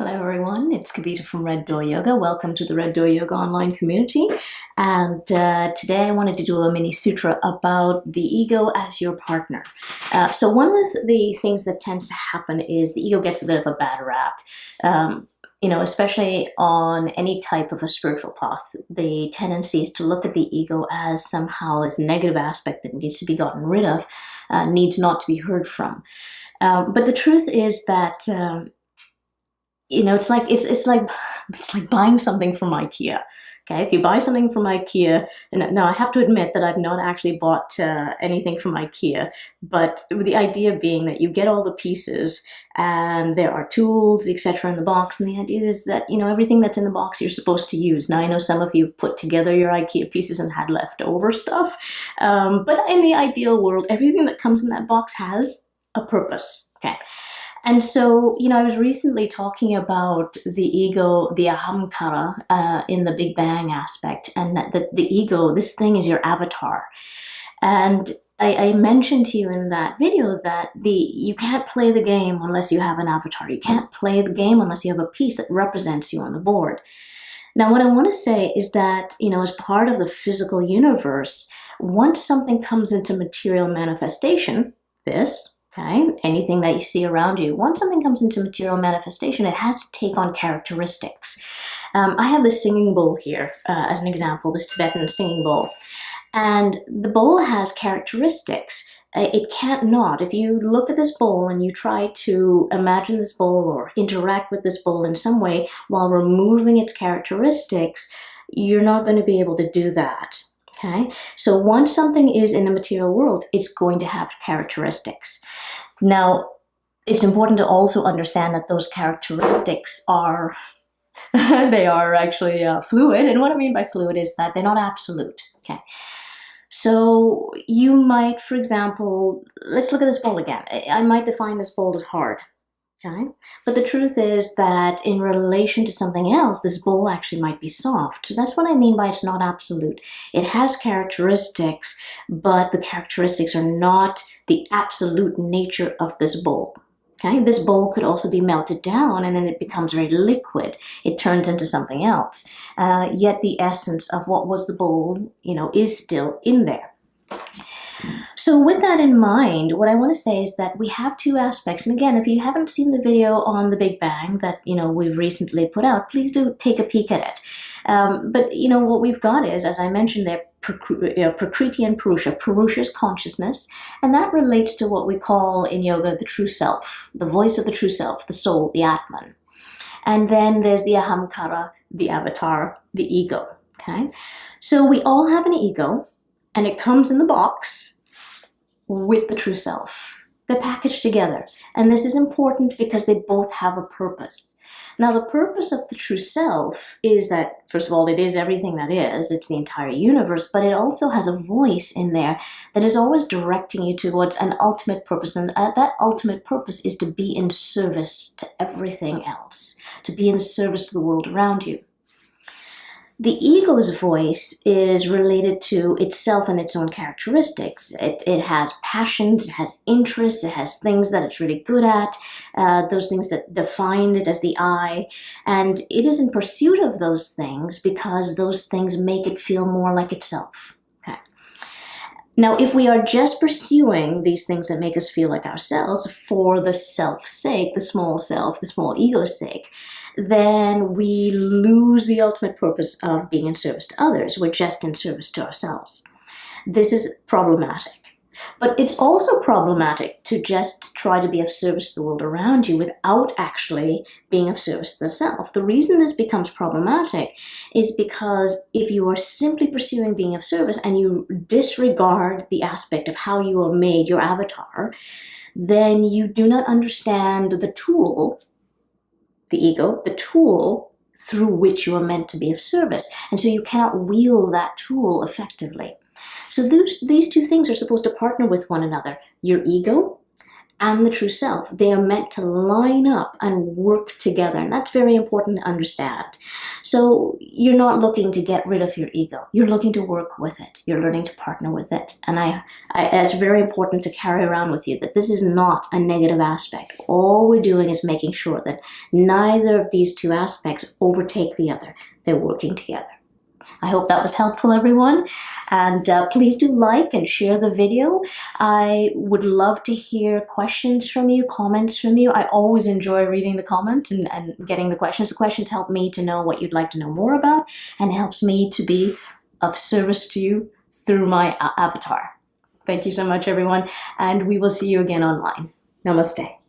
Hello everyone, it's Kavita from Red Door Yoga. Welcome to the Red Door Yoga online community. And today I wanted to do a mini sutra about the ego as your partner. So one of the things that tends to happen is the ego gets a bit of a bad rap. Especially on any type of a spiritual path, the tendency is to look at the ego as somehow this negative aspect that needs to be gotten rid of, needs not to be heard from. But the truth is that it's like buying something from IKEA. Okay, if you buy something from IKEA, and now I have to admit that I've not actually bought anything from IKEA, but the idea being that you get all the pieces and there are tools, etc. in the box, and the idea is that everything that's in the box you're supposed to use. Now I know some of you have put together your IKEA pieces and had leftover stuff, but in the ideal world, everything that comes in that box has a purpose. Okay. And so, I was recently talking about the ego, the ahamkara, in the Big Bang aspect, and that the ego, this thing is your avatar. And I mentioned to you in that video that you can't play the game unless you have an avatar. You can't play the game unless you have a piece that represents you on the board. Now, what I want to say is that, as part of the physical universe, once something comes into material manifestation, okay, anything that you see around you, once something comes into material manifestation, it has to take on characteristics. I have this singing bowl here as an example, this Tibetan singing bowl. And the bowl has characteristics. It can't not. If you look at this bowl and you try to imagine this bowl or interact with this bowl in some way while removing its characteristics, you're not going to be able to do that. Okay, so once something is in the material world, it's going to have characteristics. Now, it's important to also understand that those characteristics are, they are actually fluid. And what I mean by fluid is that they're not absolute. Okay, so you might, for example, let's look at this bowl again. I might define this bowl as hard. Okay. But the truth is that in relation to something else, this bowl actually might be soft. So that's what I mean by it's not absolute. It has characteristics, but the characteristics are not the absolute nature of this bowl. Okay. This bowl could also be melted down and then it becomes very liquid. It turns into something else. Yet the essence of what was the bowl, is still in there. So with that in mind, what I want to say is that we have two aspects. And again, if you haven't seen the video on the Big Bang that, we've recently put out, please do take a peek at it. But what we've got is, as I mentioned there, Prakriti and Purusha. Purusha is consciousness, and that relates to what we call in yoga the true self, the voice of the true self, the soul, the Atman. And then there's the ahamkara, the avatar, the ego. Okay, so we all have an ego, and it comes in the box with the true self. They're packaged together. And this is important because they both have a purpose. Now, the purpose of the true self is that, first of all, it is everything that is. It's the entire universe, but it also has a voice in there that is always directing you towards an ultimate purpose. And that ultimate purpose is to be in service to everything else, to be in service to the world around you. The ego's voice is related to itself and its own characteristics. It has passions, it has interests, it has things that it's really good at, those things that define it as the I, and it is in pursuit of those things because those things make it feel more like itself. Okay. Now, if we are just pursuing these things that make us feel like ourselves for the self's sake, the small self, the small ego's sake, then we lose the ultimate purpose of being in service to others. We're just in service to ourselves. This is problematic. But it's also problematic to just try to be of service to the world around you without actually being of service to the self. The reason this becomes problematic is because if you are simply pursuing being of service and you disregard the aspect of how you are made, your avatar, then you do not understand the tool, the ego, the tool through which you are meant to be of service. And so you cannot wield that tool effectively. So these two things are supposed to partner with one another, your ego and the true self, they are meant to line up and work together. And that's very important to understand. So you're not looking to get rid of your ego. You're looking to work with it. You're learning to partner with it. And it's very important to carry around with you that this is not a negative aspect. All we're doing is making sure that neither of these two aspects overtake the other. They're working together. I hope that was helpful, everyone. And please do like and share the video. I would love to hear questions from you, comments from you. I always enjoy reading the comments and getting the questions. The questions help me to know what you'd like to know more about, and helps me to be of service to you through my avatar. Thank you so much, everyone. And we will see you again online. Namaste.